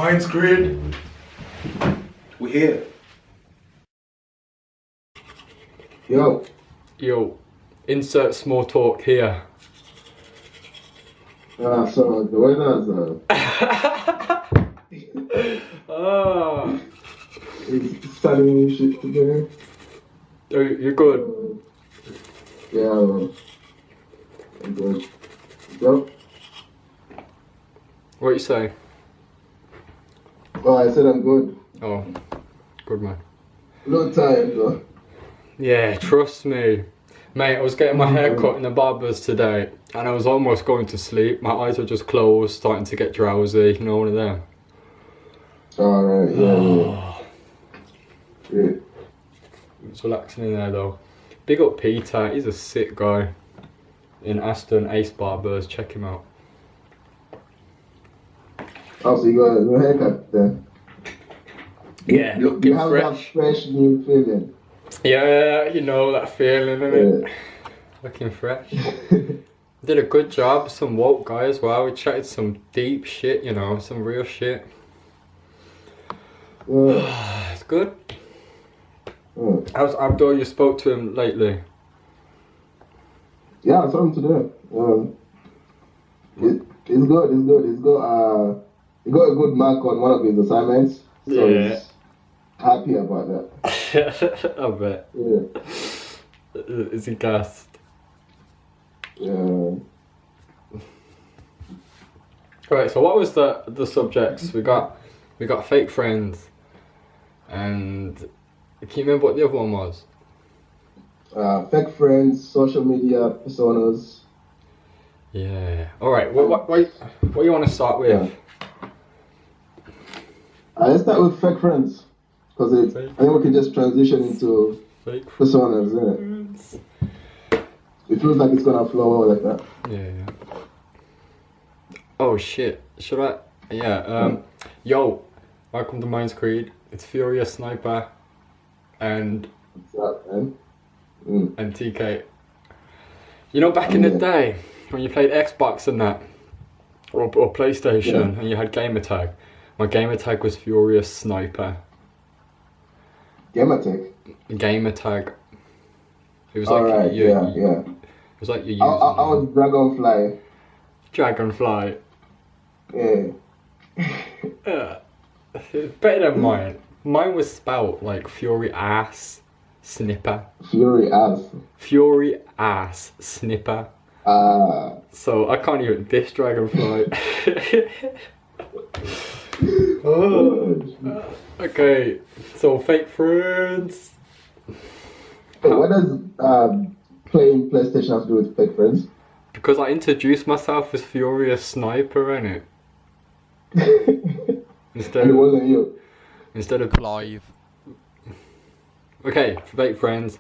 Mindscreed. We're here. Yo. Yo. Insert small talk here. So the weather's it's sunny and shit today. Oh, you're good. Yeah, I'm good. Yo. What you say? Oh, I said I'm good. Oh, good man. No time though. Yeah, trust me. Mate, I was getting my hair cut in the barber's today and I was almost going to sleep. My eyes were just closed, starting to get drowsy, you know, one of them. Alright, yeah. It's relaxing in there though. Big up Peter, he's a sick guy. In Aston, Ace Barbers, check him out. Oh, so you got a new haircut then? Yeah, looking you have fresh. That fresh new feeling. Yeah, you know that feeling, innit? Yeah. Looking fresh. Did a good job, some woke guy as well. We chatted some deep shit, you know, some real shit. Yeah. It's good. Yeah. How's Abdul? You spoke to him lately? Yeah, I saw him today. It's good. He got a good mark on one of his assignments, so Yeah. he's happy about that. I bet. Yeah. Is he gassed? Yeah. Right. So what was the subjects we got? We got fake friends, and can you remember what the other one was? Fake friends, social media personas. Yeah. All right. What do you want to start with? Yeah. Let's start with fake friends, because I think we can just transition into Fake personas, isn't it? It feels like it's gonna flow well like that. Yeah. Oh shit. Should I? Yeah. Yo. Welcome to Mindscreed. It's Furious Sniper, and What's up, man? and TK. You know, back in the day when you played Xbox and that, or PlayStation, and you had gamer tag. My gamer tag was Furious Sniper. Gamertag? Gamer tag. It was Alright, like yeah. It was like you using I was Dragonfly. Dragonfly. Yeah. It's better than mine. Mine was spelt like Fury Ass Snipper. Fury ass. Fury Ass Snipper. So I can't even diss Dragonfly. Okay, so fake friends. What does playing PlayStation have to do with fake friends? Because I introduced myself as Furious Sniper, innit? And it wasn't you. Instead of Clive. Okay, fake friends.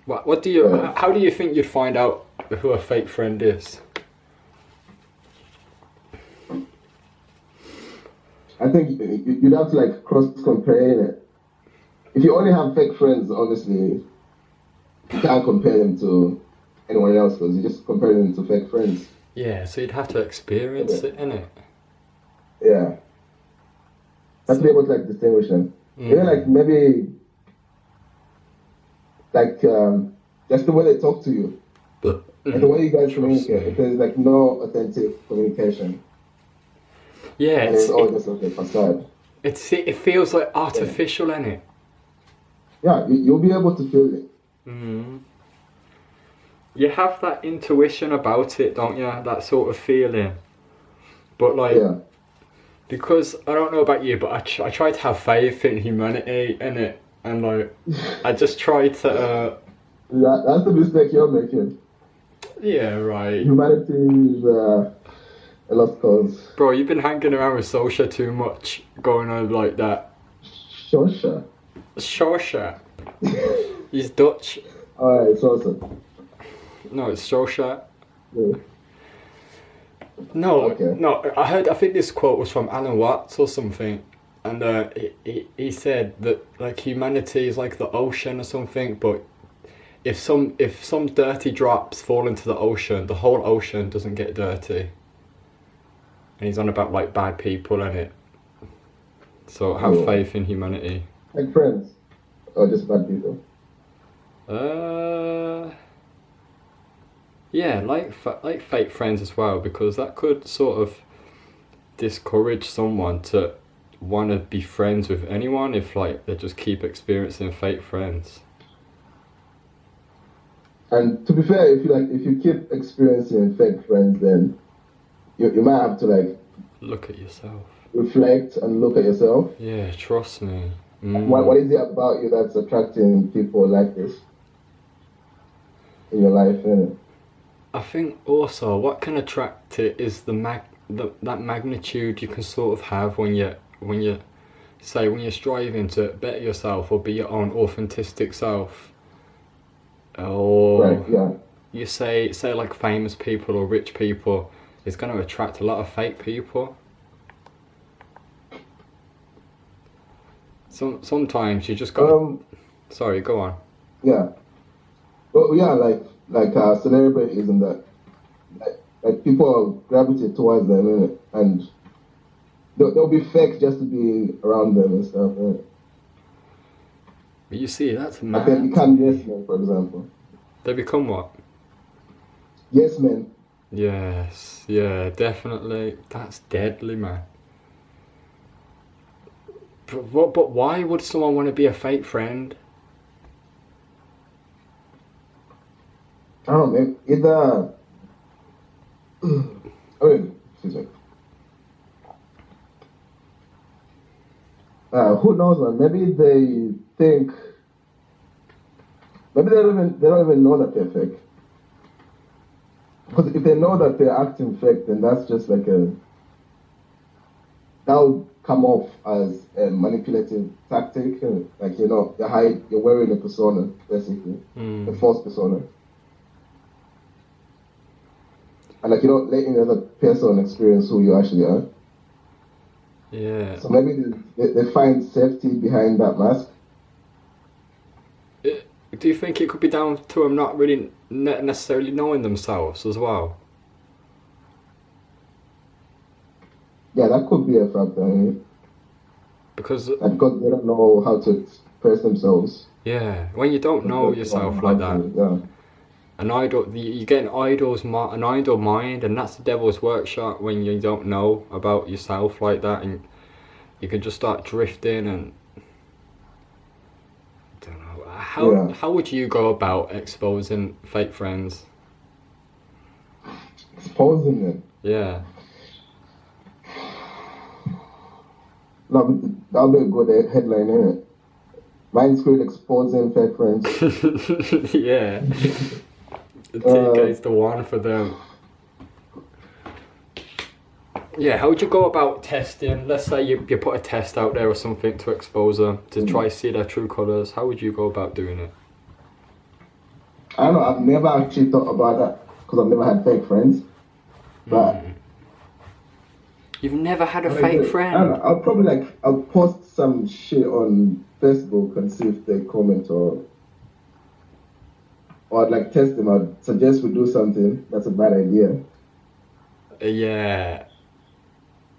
What do you? How do you think you'd find out who a fake friend is? I think you'd have to like cross-compare it. If you only have fake friends, obviously, you can't compare them to anyone else because you just compare them to fake friends. Yeah, so you'd have to experience it, innit? Yeah. Have to be able to like distinguish them. Yeah, like maybe like just the way they talk to you. And the way you guys communicate. If there's like no authentic communication. Yeah, and it's all just like a facade. It feels like artificial, innit? Yeah, you'll be able to feel it. You have that intuition about it, don't you? That sort of feeling. But like, because I don't know about you, but I try to have faith in humanity, innit? And like, I just try to. That's the mistake you're making. Yeah, right. Humanity is a lost cause. Bro, you've been hanging around with Sosha too much, going on like that. Sosha? Sosha. He's Dutch. Alright, Sosha. No, it's Sosha. Yeah. No, I think this quote was from Alan Watts or something, and he said that like humanity is like the ocean or something, but if some dirty drops fall into the ocean, the whole ocean doesn't get dirty. And he's on about like bad people and it. So have faith in humanity. Like friends, or just bad people? Yeah, like fake friends as well, because that could sort of discourage someone to want to be friends with anyone if like they just keep experiencing fake friends. And to be fair, if you keep experiencing fake friends, then you might have to like look at yourself, reflect and look at yourself. Yeah, trust me. What is it about you that's attracting people like this in your life? Innit? I think also what can attract it is that magnitude you can sort of have when you're striving to better yourself or be your own authentic self. Or right, yeah. You say like famous people or rich people is going to attract a lot of fake people. Sometimes you just got. Sorry, go on. Yeah. Well, yeah, like celebrities and that. Like people gravitate towards them, innit? And they'll be fake just to be around them and stuff. Innit? But you see, that's mad. Like they become yes men, for example. They become what? Yes men. Yes, yeah, definitely. That's deadly, man. But why would someone want to be a fake friend? I don't know, either. Excuse me. Who knows, man? Maybe they think. Maybe they don't even know that they're fake. Because if they know that they're acting fake, then that's just like that would come off as a manipulative tactic. Like, you're wearing a persona, basically, a false persona. And like, you're not letting the other person experience who you actually are. Yeah. So maybe they find safety behind that mask. Do you think it could be down to them not really necessarily knowing themselves as well? Yeah, that could be a factor. Because they don't know how to express themselves. Yeah, when you don't know yourself like that, you get an idle mind, and that's the devil's workshop when you don't know about yourself like that, and you can just start drifting and. How would you go about exposing fake friends? Exposing them? Yeah. That'll be a good headline, innit? Mindscreed exposing fake friends. Yeah. The TK is the one for them. Yeah, how would you go about testing? Let's say you put a test out there or something to expose them, to try to see their true colours. How would you go about doing it? I don't know, I've never actually thought about that because I've never had fake friends. But you've never had a fake friend? I don't know, I'll post some shit on Facebook and see if they comment or I'd like test them. I'd suggest we do something that's a bad idea. Yeah.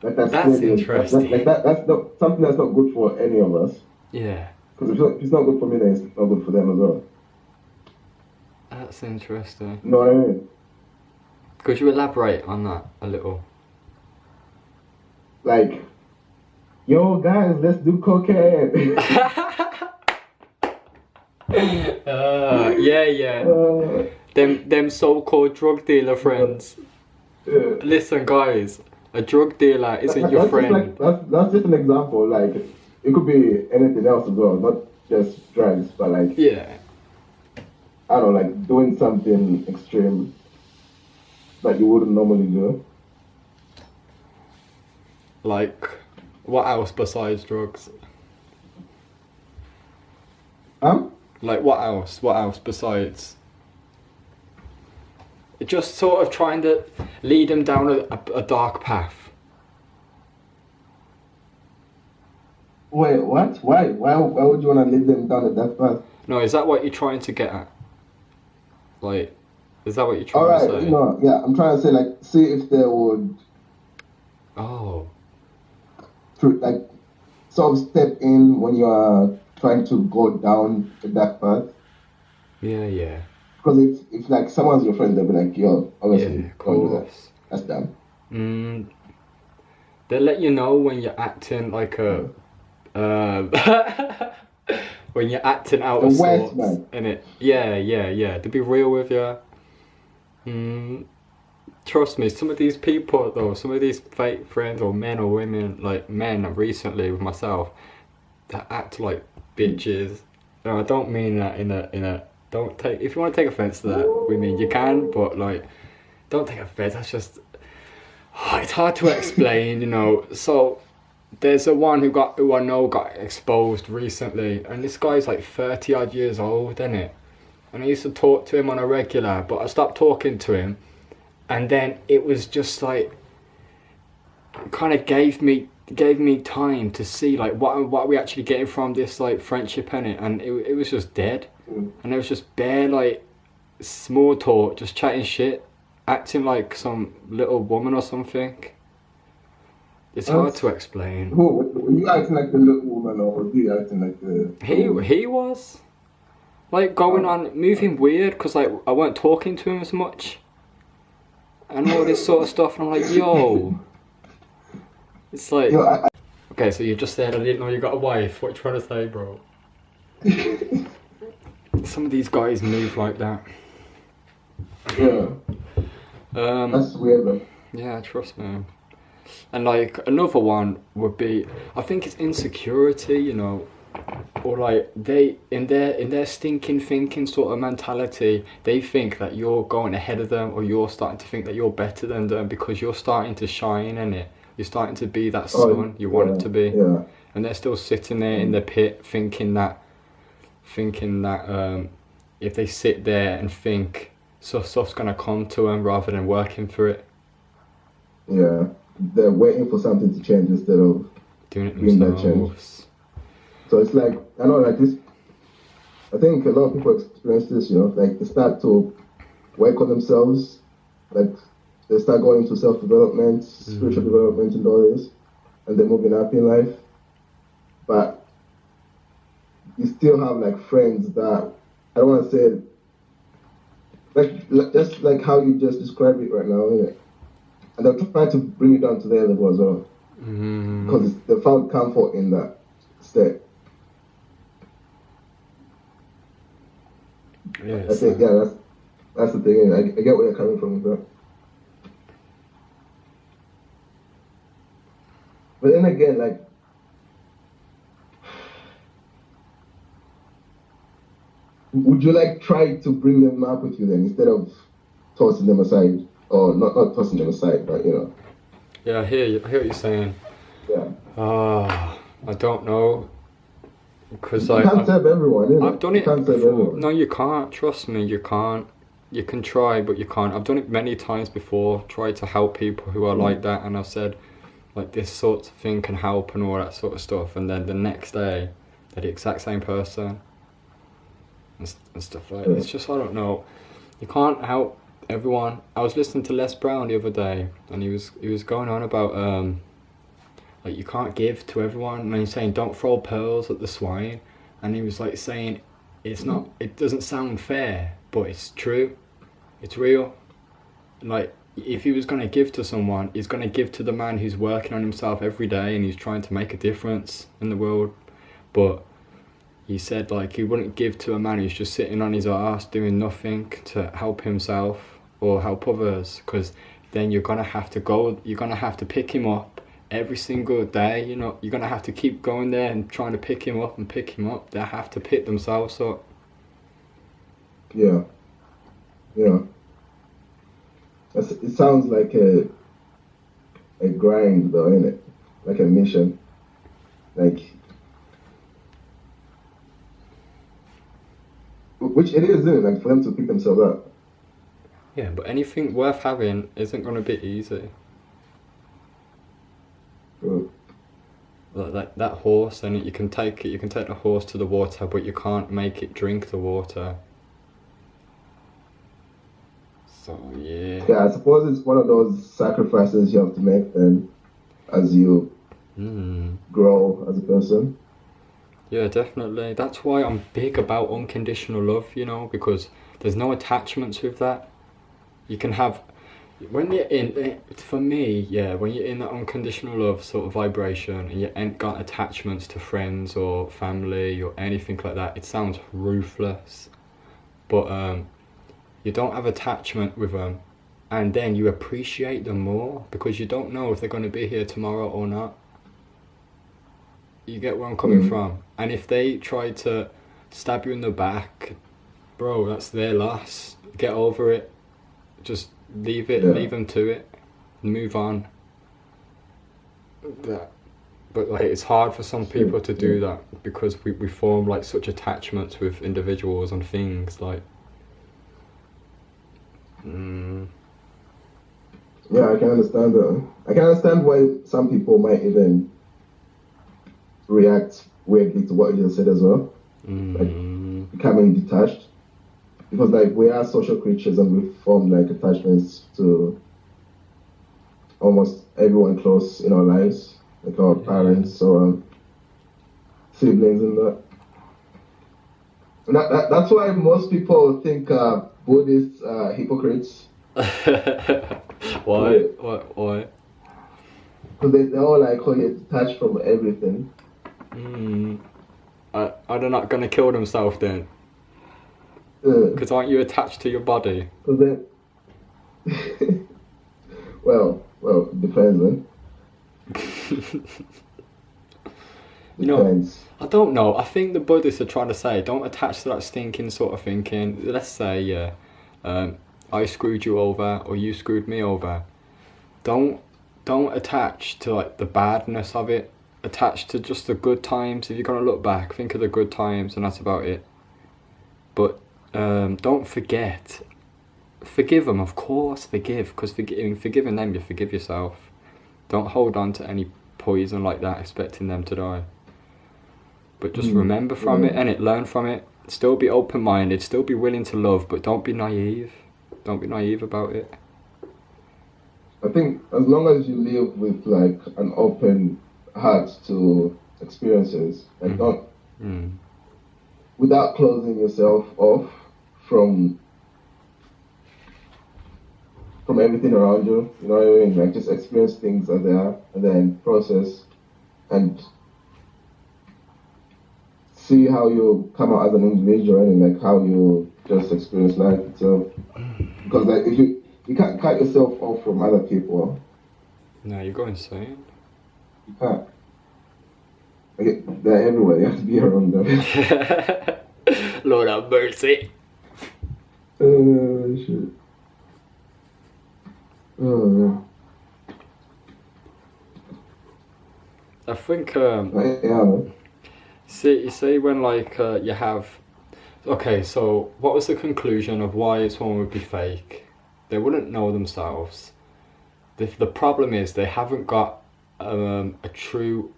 That's interesting. That's not something that's not good for any of us. Yeah. Because if it's not good for me, then it's not good for them as well. That's interesting. You know what I mean? Could you elaborate on that a little? Like, yo guys, let's do cocaine. Yeah. Them so-called drug dealer friends. Yeah. Listen, guys. A drug dealer isn't your friend. That's just an example. Like, it could be anything else as well, not just drugs, but like, yeah, I don't know, like doing something extreme that you wouldn't normally do. Like, what else besides drugs? Like, what else? What else besides? Just sort of trying to lead them down a dark path. Wait, what? Why would you want to lead them down a dark path? No, is that what you're trying to get at? Like, is that what you're trying to say? No, yeah, I'm trying to say, like, see if they would... Oh. Like, sort of step in when you are trying to go down the dark path. Yeah. Because if like someone's your friend, they'll be like, yo, obviously, Yeah, of don't do that. course. That's dumb. They let you know when you're acting like a when you're acting out of sorts, innit? Yeah. To be real with you. Trust me, some of these people though, some of these fake friends or men or women, like men recently with myself, that act like bitches. No, I don't mean that in a don't take, if you want to take offense to that, we mean you can, but like, don't take offense. That's just, it's hard to explain, you know. So there's a one who I know got exposed recently, and this guy's like 30 odd years old, isn't it? And I used to talk to him on a regular, but I stopped talking to him, and then it was just like, kind of gave me time to see like what are we actually getting from this like friendship, innit? And it was just dead. And it was just bare like small talk, just chatting shit, acting like some little woman or something. It's hard to explain. Were you acting like the little woman, or was he acting like the... He was like going on, moving weird, because like I weren't talking to him as much and all this sort of stuff, and I'm like, yo, it's like, okay, so you just said I didn't know you got a wife. What you trying to say, bro? Some of these guys move like that. Yeah. That's weird, though. Yeah, trust me. And like another one would be, I think it's insecurity, you know, or like they in their stinking thinking sort of mentality, they think that you're going ahead of them, or you're starting to think that you're better than them because you're starting to shine, innit? You're starting to be that sun you want it to be. Yeah. And they're still sitting there in the pit thinking that if they sit there and think stuff's gonna come to them rather than working for it. Yeah, they're waiting for something to change instead of doing it doing that change. So it's like, I know, like this, I think a lot of people experience this, you know, like they start to work on themselves, like they start going into self-development, spiritual development and all this, and they're moving up in life. But you still have like friends that, I don't want to say, like just like how you just described it right now, isn't it? And they're trying to bring you down to their level as well. Because they found comfort in that state. Yes. I think, yeah, that's the thing. I get where you're coming from with that. But then again, like, would you like try to bring them up with you then instead of tossing them aside? Or not tossing them aside, but you know. Yeah, I hear what you're saying. Yeah. I don't know. Because you can't save everyone, innit? I've done it before. No, you can't. Trust me, you can't. You can try, but you can't. I've done it many times before. Tried to help people who are like that, and I've said, like, this sort of thing can help and all that sort of stuff. And then the next day, they're the exact same person. And stuff like that. It's just, I don't know. You can't help everyone. I was listening to Les Brown the other day, and he was going on about like you can't give to everyone, and he's saying don't throw pearls at the swine, and he was like saying it doesn't sound fair, but it's true, it's real. Like if he was going to give to someone, he's going to give to the man who's working on himself every day and he's trying to make a difference in the world. But he said like he wouldn't give to a man who's just sitting on his arse doing nothing to help himself or help others, because then you're gonna have to pick him up every single day. You know, you're gonna have to keep going there and trying to pick him up. They have to pick themselves up. Yeah. It sounds like a grind though, innit? Like a mission. Like, which it is, isn't it? Like for them to pick themselves up. Yeah, but anything worth having isn't going to be easy. Good. Like that horse, and you can take the horse to the water, but you can't make it drink the water. So yeah. Yeah, I suppose it's one of those sacrifices you have to make then, as you grow as a person. Yeah, definitely. That's why I'm big about unconditional love, you know, because there's no attachments with that. You can have, when you're in, for me, yeah, when you're in that unconditional love sort of vibration and you ain't got attachments to friends or family or anything like that, it sounds ruthless. But you don't have attachment with them, and then you appreciate them more because you don't know if they're going to be here tomorrow or not. You get where I'm coming from? And if they try to stab you in the back, bro, that's their loss. Get over it. Just leave it, leave them to it, move on. But like, it's hard for some people to do that because we form like such attachments with individuals and things like. Yeah, I can understand that. I can understand why some people might even react weirdly to what you just said as well. Like becoming detached. Because like we are social creatures and we form like attachments to almost everyone close in our lives, like our parents or siblings and that. And that's why most people think Buddhists are hypocrites. Why? Why? Because they all like you're detached from everything. Are they not gonna kill themselves then? Because aren't you attached to your body? Because then, well, it depends, man. You know, I don't know. I think the Buddhists are trying to say, don't attach to that stinking sort of thinking. Let's say, I screwed you over or you screwed me over. Don't attach to like the badness of it. Attach to just the good times. If you're gonna look back, think of the good times, and that's about it. But don't forget. Forgive them, of course. Forgive, because forgiving them, you forgive yourself. Don't hold on to any poison like that, expecting them to die. But just remember from it, and learn from it. Still be open-minded. Still be willing to love, but don't be naive. Don't be naive about it. I think as long as you live with like an open heart to experiences, like not without closing yourself off from everything around you, you know what I mean? Like just experience things as they are and then process and see how you come out as an individual and like how you just experience life itself. Because like if you can't cut yourself off from other people. No, you go insane. You can't. Like, they're everywhere, you have to be around them. Lord have mercy. Shit. Oh, man. I think, Yeah, man. see when like you have, okay, so what was the conclusion of why someone would be fake? They wouldn't know themselves. The problem is they haven't got a true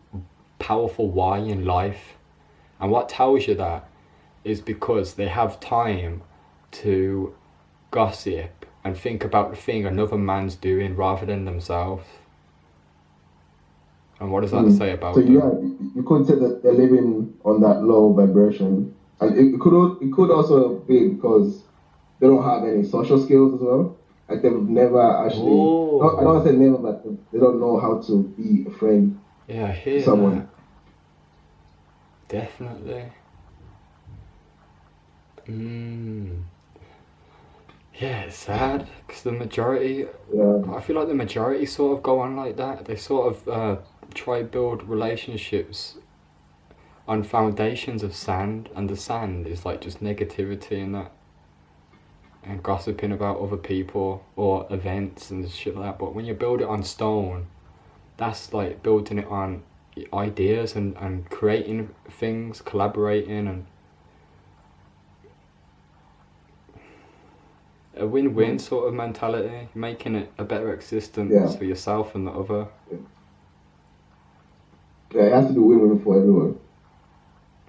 powerful why in life, and what tells you that is because they have time to gossip and think about the thing another man's doing rather than themselves. And what does that say about them? Yeah, you could say that they're living on that low vibration, and it could also be because they don't have any social skills as well. Like they've never actually. I don't want to say never, but they don't know how to be a friend. Yeah, I hear someone. That. Definitely. Yeah, it's sad because the majority. Yeah. I feel like the majority sort of go on like that. They sort of try build relationships on foundations of sand, and the sand is like just negativity and that, and gossiping about other people or events and shit like that. But when you build it on stone, that's like building it on ideas and creating things, collaborating, and a win-win sort of mentality, making it a better existence for yourself and the other. Yeah, it has to be win-win for everyone.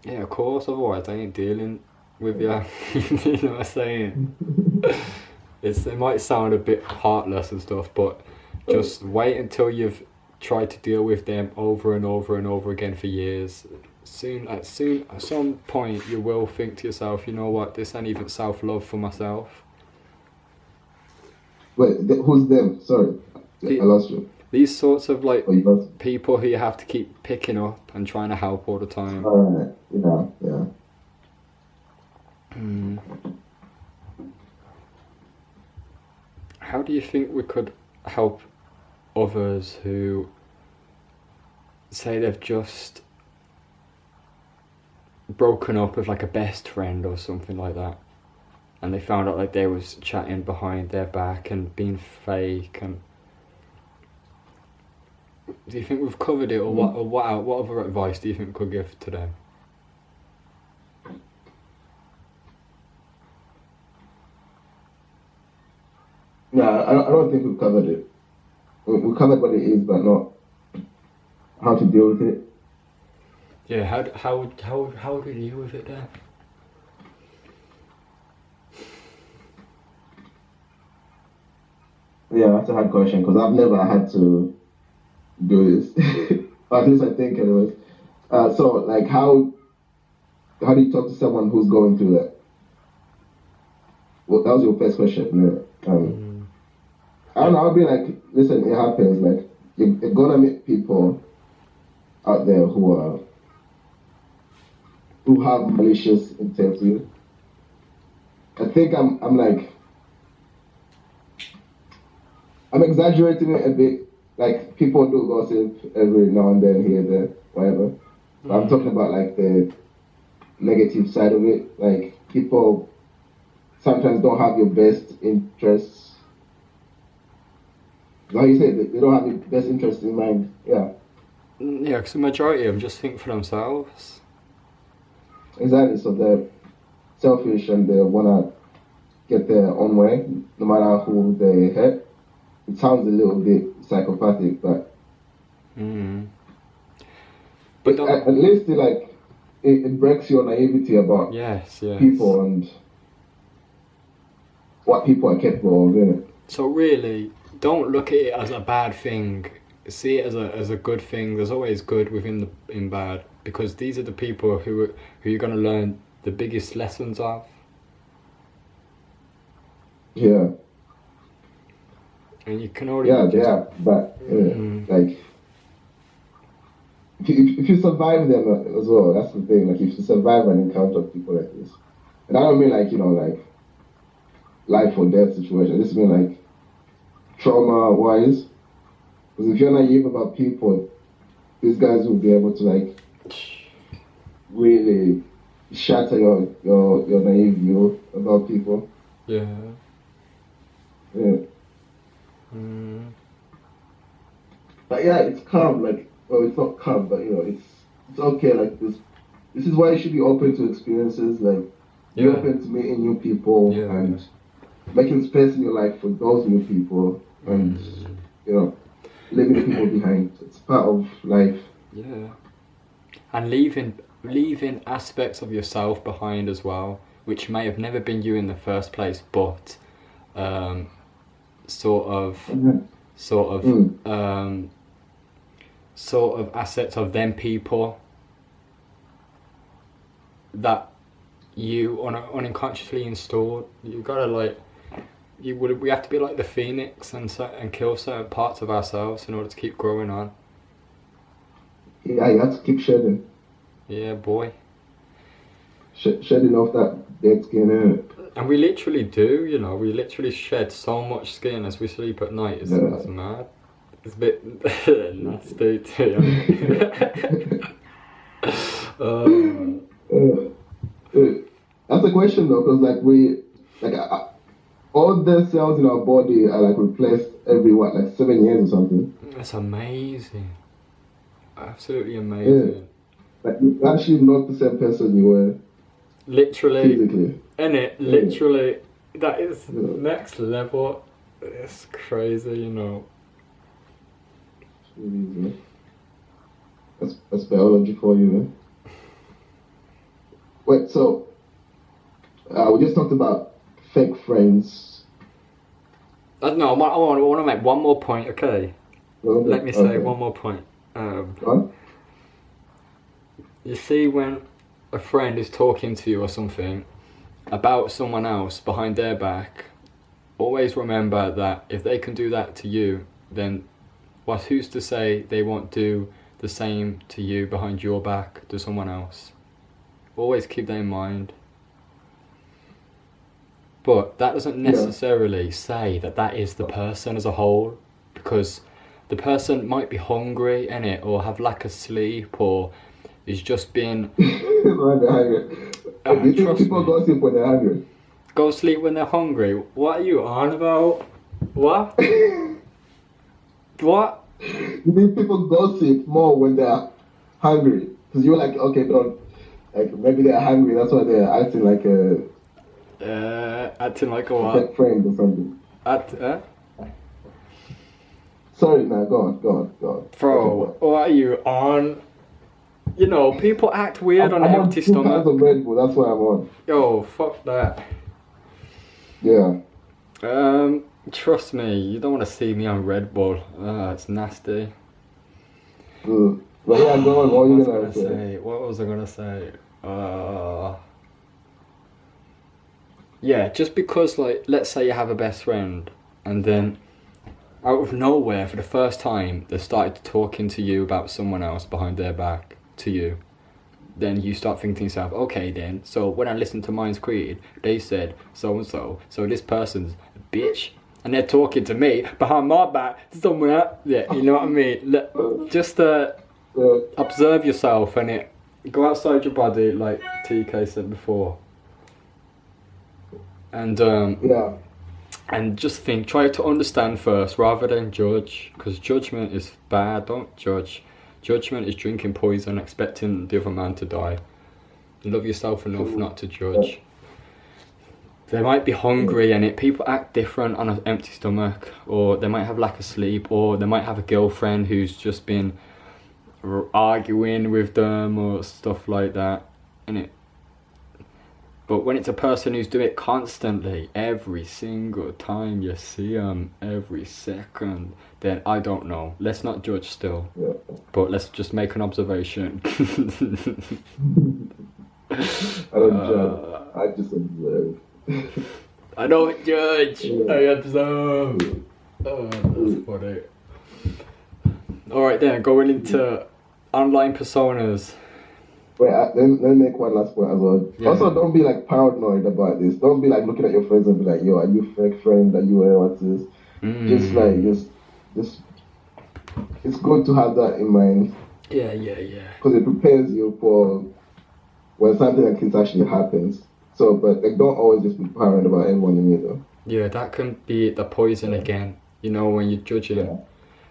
Yeah, of course, otherwise I ain't dealing with you. You know what I'm saying? It might sound a bit heartless and stuff, but just wait until you've try to deal with them over and over and over again for years, at some point you will think to yourself, you know what, this ain't even self-love for myself. Wait, who's them? Sorry, I lost you. These sorts of like Oh, people who you have to keep picking up and trying to help all the time. Alright, yeah. How do you think we could help others who say they've just broken up with like a best friend or something like that, and they found out like they was chatting behind their back and being fake? And do you think we've covered it, or what other advice do you think we could give to them? Yeah, I don't think we've covered it. We covered what it is, but not how to deal with it. Yeah, how do you deal with it then? Yeah, that's a hard question because I've never had to do this. Or at least I think anyways. So like how do you talk to someone who's going through that? Well, that was your first question. I don't know, I'll be like, listen, it happens. Like you're gonna meet people out there who have malicious intent to you. I think I'm exaggerating it a bit. Like people do gossip every now and then, here, there, whatever. But I'm talking about like the negative side of it. Like people sometimes don't have your best interests. Like you said, they don't have your best interests in mind. Yeah. Yeah, because the majority of them just think for themselves. Exactly. So they're selfish and they wanna get their own way, no matter who they hurt. It sounds a little bit psychopathic, but but at least it breaks your naivety about people and what people are capable of, innit? So really, don't look at it as a bad thing. See it as a good thing. There's always good in bad, because these are the people who you're gonna learn the biggest lessons of. Yeah. And you can already but like if you survive them as well, that's the thing. Like if you survive and encounter people like this, and I don't mean like like life or death situation. I just mean like trauma wise. Because if you're naive about people, these guys will be able to like really shatter your naive view about people. Yeah. Yeah. But yeah, it's calm. Like, well, it's not calm, but it's okay. Like this is why you should be open to experiences. Like, be open to meeting new people and making space in your life for those new people, and leaving people behind. It's part of life. Yeah. And leaving aspects of yourself behind as well, which may have never been you in the first place, but sort of assets of them people that you unconsciously installed. You gotta we have to be like the phoenix and kill certain parts of ourselves in order to keep growing on. Yeah, you have to keep shedding. Yeah, boy. Shedding off that dead skin. And we literally do, we literally shed so much skin as we sleep at night. It's mad. It's a bit nasty too. That's a question though, because all the cells in our body are like replaced every 7 years or something. That's amazing. Absolutely amazing. Like you're actually not the same person you were. Literally. Physically. Literally. That is next level. It's crazy, That's biology for you, man. Wait, so we just talked about fake friends. No, I want to make one more point, okay? let me say Okay. one more point. What? You see, when a friend is talking to you or something about someone else behind their back, always remember that if they can do that to you, then who's to say they won't do the same to you behind your back to someone else? Always keep that in mind. But that doesn't necessarily say that that is the person as a whole, because the person might be hungry, innit, or have lack of sleep, or is just being... When they're hungry. Do you think trust people me. go sleep when they're hungry? Go sleep when they're hungry? What are you on about? What? What? You think people gossip more when they're hungry? Because you're like, okay, don't, like, maybe they're hungry, that's why they're acting like a Acting like a what? pet friend or something. Sorry, now go on. Bro, what are you on? You know, people act weird on an empty I'm on 2 stomach. cans of Red Bull, that's why I'm on. Yo, fuck that. Yeah. Trust me, you don't want to see me on Red Bull. It's nasty. Good. But yeah, go on, what are you gonna say? What was I gonna say? Yeah, just because, like, let's say you have a best friend, and then out of nowhere, for the first time, they started talking to you about someone else behind their back to you. Then you start thinking to yourself, okay then, so when I listened to Mindscreed, they said so-and-so, so this person's a bitch, and they're talking to me behind my back to someone else. Yeah, you know what I mean? Just observe yourself, and go outside your body, like TK said before. And and just think, try to understand first rather than judge, because judgment is bad. Don't judge. Judgment is drinking poison, expecting the other man to die. Love yourself enough not to judge. They might be hungry, and people act different on an empty stomach, or they might have lack of sleep, or they might have a girlfriend who's just been arguing with them or stuff like that, innit? But when it's a person who's doing it constantly, every single time you see them, every second, then I don't know. Let's not judge still, but let's just make an observation. I don't judge, I just observe. I don't judge, I observe. That's funny. Alright then, going into online personas. Wait, let me make one last point as well. Yeah. Also, don't be like paranoid about this. Don't be like looking at your friends and be like, yo, are you fake friend? Are you what's this? Just it's good to have that in mind. Yeah. Because it prepares you for when something like this actually happens. So, but like, don't always just be paranoid about everyone you meet though. Yeah, that can be the poison again. You know, when you're judging,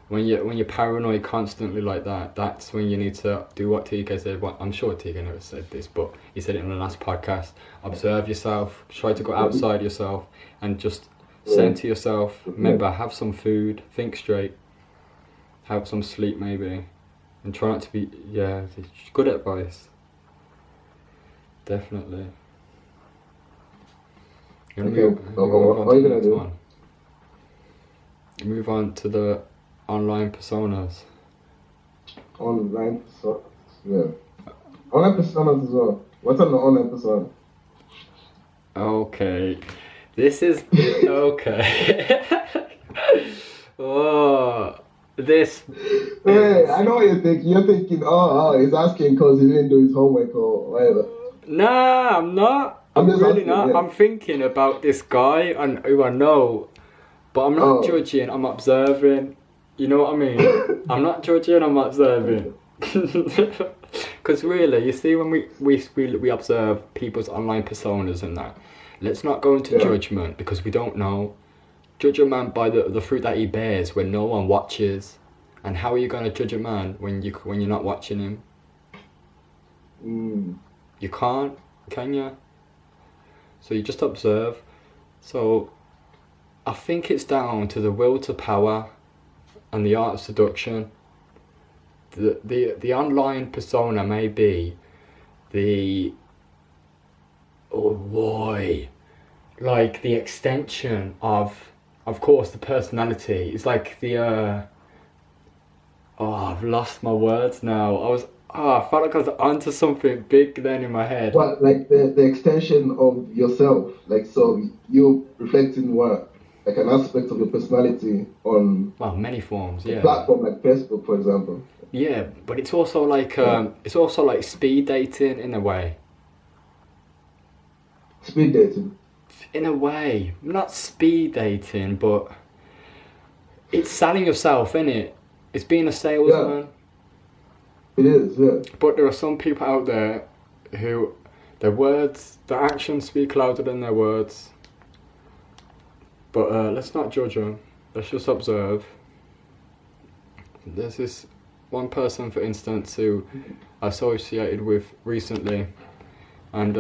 when you're paranoid constantly like that, that's when you need to do what TK said. Well, I'm sure TK never said this, but he said it in the last podcast. Observe yourself, try to go outside yourself, and just center yourself. Remember, have some food, think straight, have some sleep maybe, and try not to be, good advice. Definitely. Okay, what are you gonna do? Move on to the online personas. Online personas, yeah. Online personas as well. What's on the online persona? Okay. This is... okay. Oh, this... Hey, I know what you're thinking. You're thinking, he's asking because he didn't do his homework or whatever. Nah, I'm not. I'm just really asking, not. yeah. I'm thinking about this guy and who I know, but I'm not judging, I'm observing. You know what I mean? I'm not judging, I'm observing. Because really, you see, when we observe people's online personas and that, let's not go into judgment, because we don't know. Judge a man by the fruit that he bears when no one watches. And how are you going to judge a man when you're not watching him? You can't, can you? So you just observe. So I think it's down to the will to power and the art of seduction. The online persona may be the like the extension of course, the personality. It's like the Oh, I've lost my words now. I felt like I was onto something big then in my head. But like the extension of yourself, like so you reflecting what like an aspect of your personality on Well, many forms, a yeah. platform like Facebook, for example. Yeah, but it's also like speed dating in a way. Speed dating. In a way, not speed dating, but it's selling yourself, innit? It's being a salesman. It is, yeah. But there are some people out there who their actions speak louder than their words. But let's not judge them. Let's just observe. There's this one person, for instance, who I associated with recently, and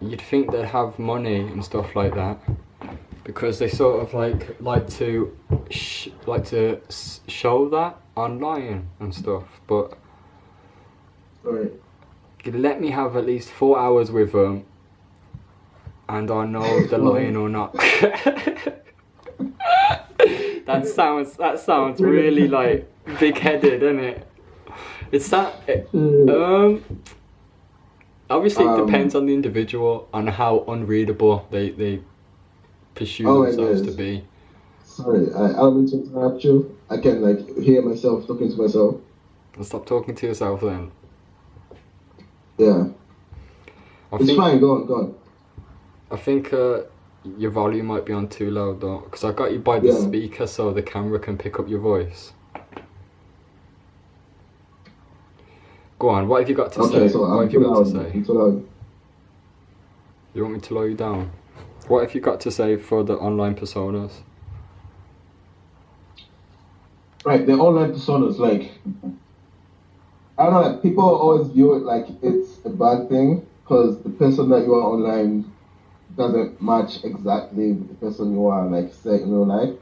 you'd think they'd have money and stuff like that, because they sort of like to show that online and stuff. But Right. let me have at least 4 hours with them, and I know if they're lying or not. That sounds really like big-headed, isn't it? It's that. Obviously, it depends on the individual on how unreadable they pursue themselves to be. Sorry, I don't mean to interrupt you. I can like hear myself talking to myself. And stop talking to yourself then. Yeah. It's fine. Go on. I think your volume might be on too loud though, because I got you by the speaker so the camera can pick up your voice. Go on, what have you got to say? So what have you got to say? I'm too loud. You want me to lower you down? What have you got to say for the online personas? Right, the online personas, like, I don't know, like, people always view it like it's a bad thing because the person that you are online doesn't match exactly with the person you are, like, say, in real life.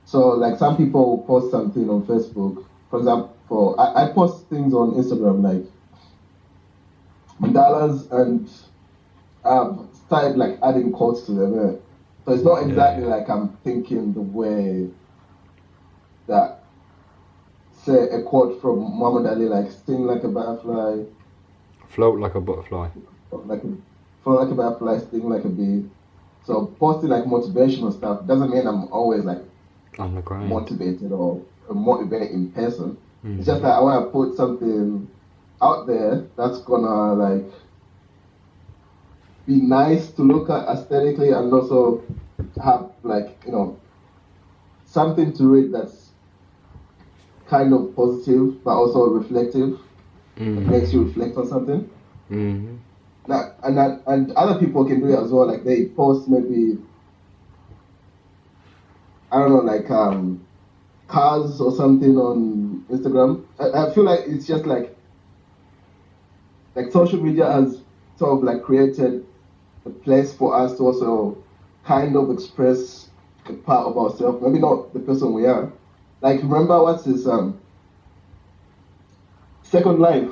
So, like, some people will post something on Facebook. For example, I post things on Instagram, like, mandalas, and I've started, like, adding quotes to them. Yeah. So it's not exactly like I'm thinking the way that, say, a quote from Muhammad Ali, like, sting like a butterfly, float like a butterfly, float like a butterfly, sting like a bee. So posting like motivational stuff doesn't mean I'm always like on the grind, motivated or a motivating person. Mm-hmm. It's just that I want to put something out there that's gonna like be nice to look at aesthetically, and also have like, you know, something to read that's kind of positive but also reflective. Mm-hmm. It makes you reflect on something. Mm-hmm. And other people can do it as well. Like they post maybe, I don't know, like cars or something on Instagram. I feel like it's just like social media has sort of like created a place for us to also kind of express a part of ourselves. Maybe not the person we are. Like, remember what's this Second Life?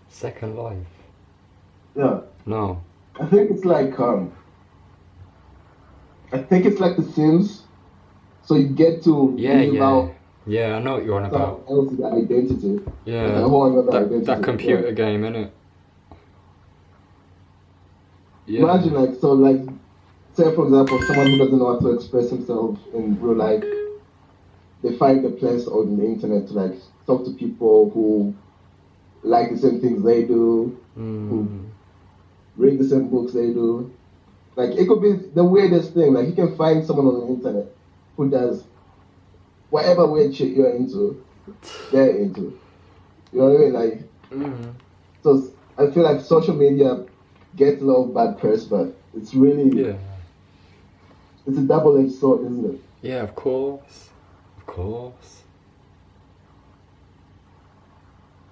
Second Life? Yeah. No. I think it's like The Sims. So you get to live out. Yeah, I know what you're on about. Else's identity. Yeah. Like a whole other identity. That computer game, innit? Yeah. Imagine like, so like, say for example, someone who doesn't know how to express himself in real life, they find a place on the internet to like talk to people who like the same things they do, who read the same books they do. Like, it could be the weirdest thing. Like, you can find someone on the internet who does whatever weird shit you're into, they're into. You know what I mean? Like, so I feel like social media gets a lot of bad press, but it's really, it's a double-edged sword, isn't it? Yeah, of course. Of course.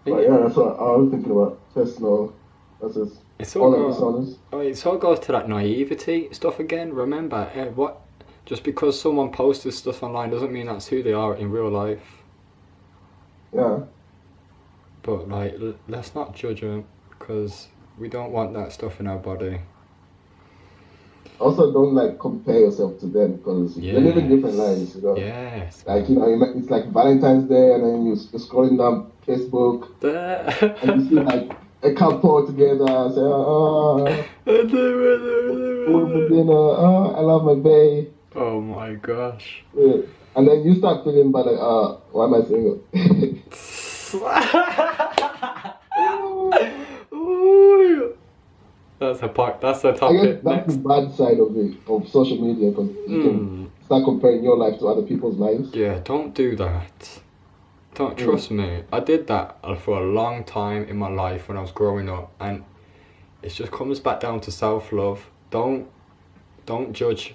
But yeah, that's what I was thinking about. Personal versus online personas. It all goes to that naivety stuff again. Remember, just because someone posts this stuff online doesn't mean that's who they are in real life. Yeah. But like, let's not judge them, because we don't want that stuff in our body. also don't like compare yourself to them because they're living different lives, you know. Yes. Like, you know, it's like Valentine's Day and then you're scrolling down Facebook and you see like a couple together, say, food for dinner, I love my bae. Oh my gosh. Yeah. And then you start feeling bad, like, why am I single? That's a topic. I guess that's the bad side of it, of social media, because you can start comparing your life to other people's lives. Yeah, don't do that. Don't trust me. I did that for a long time in my life when I was growing up, and it just comes back down to self-love. Don't judge.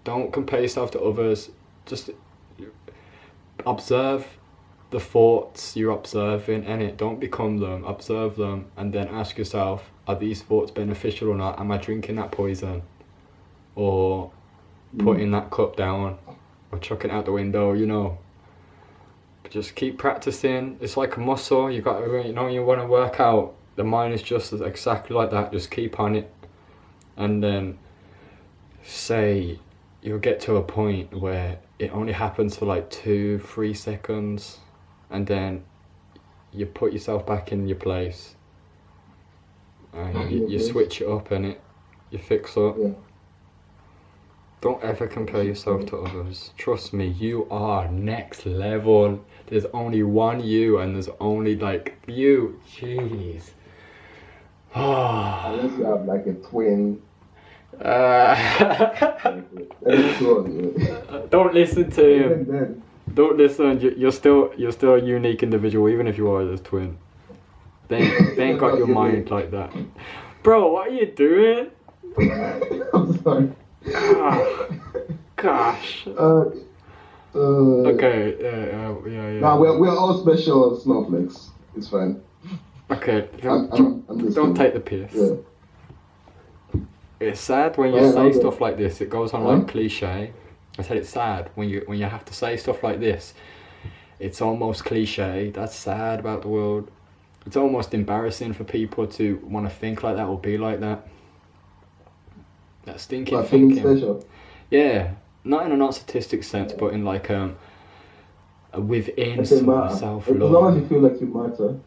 Don't compare yourself to others. Just observe the thoughts you're observing, and don't become them. Observe them, and then ask yourself, are these thoughts beneficial or not? Am I drinking that poison, or putting that cup down, or chucking it out the window? You know. Just keep practicing. It's like a muscle. You got to, you know, you want to work out. The mind is just exactly like that. Just keep on it, and then say you'll get to a point where it only happens for like 2-3 seconds, and then you put yourself back in your place, and you switch it up, and you fix up. Yeah. Don't ever compare yourself to others. Trust me, you are next level. There's only one you, and there's only like you. Jeez. Unless you have like a twin. Don't listen to him. Don't listen. You're still a unique individual, even if you are this twin. They ain't got your mind like that, bro. What are you doing? I'm sorry. Gosh. Okay. Yeah. Nah, we're all special snowflakes. It's fine. Okay. I'm Don't take the piss. Yeah. It's sad when you say stuff like this. It goes on like cliche. I said it's sad when you have to say stuff like this. It's almost cliche. That's sad about the world. It's almost embarrassing for people to want to think like that or be like that. That stinking thinking. Special. Yeah, not in a narcissistic sense, but in like a within some self-love. As long as you feel like you matter,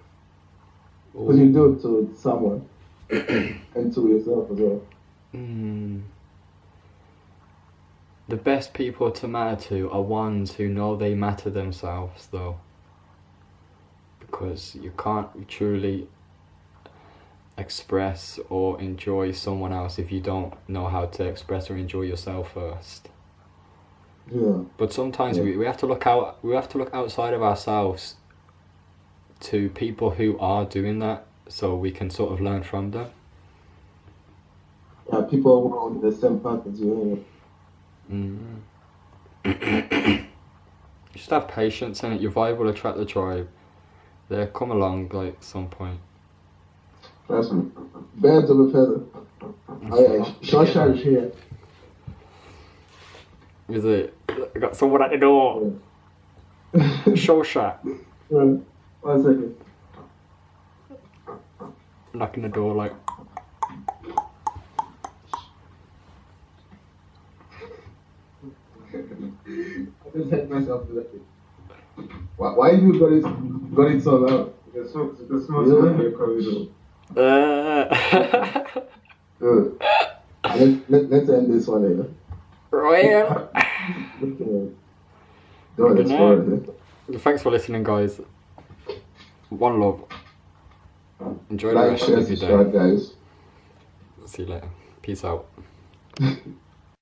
because you do it to someone and to yourself as well. The best people to matter to are ones who know they matter themselves, though, because you can't truly express or enjoy someone else if you don't know how to express or enjoy yourself first. Yeah. But sometimes we have to look out. We have to look outside of ourselves to people who are doing that, so we can sort of learn from them. Yeah, people who are on the same path as you. Just have patience, and your vibe will attract the tribe. They'll come along like some point. Trust me. Birds of a feather. Shosha is here. Is it? I got someone at the door. Shosha. 1 second. Knocking the door like. I just hate myself to that. Why you got it so loud? The smells like your corridor. Good. Let's end this one later. Royal. Good night. Thanks for listening, guys. One love. Enjoy the Like, rest share, of your subscribe, day. guys. See you later. Peace out.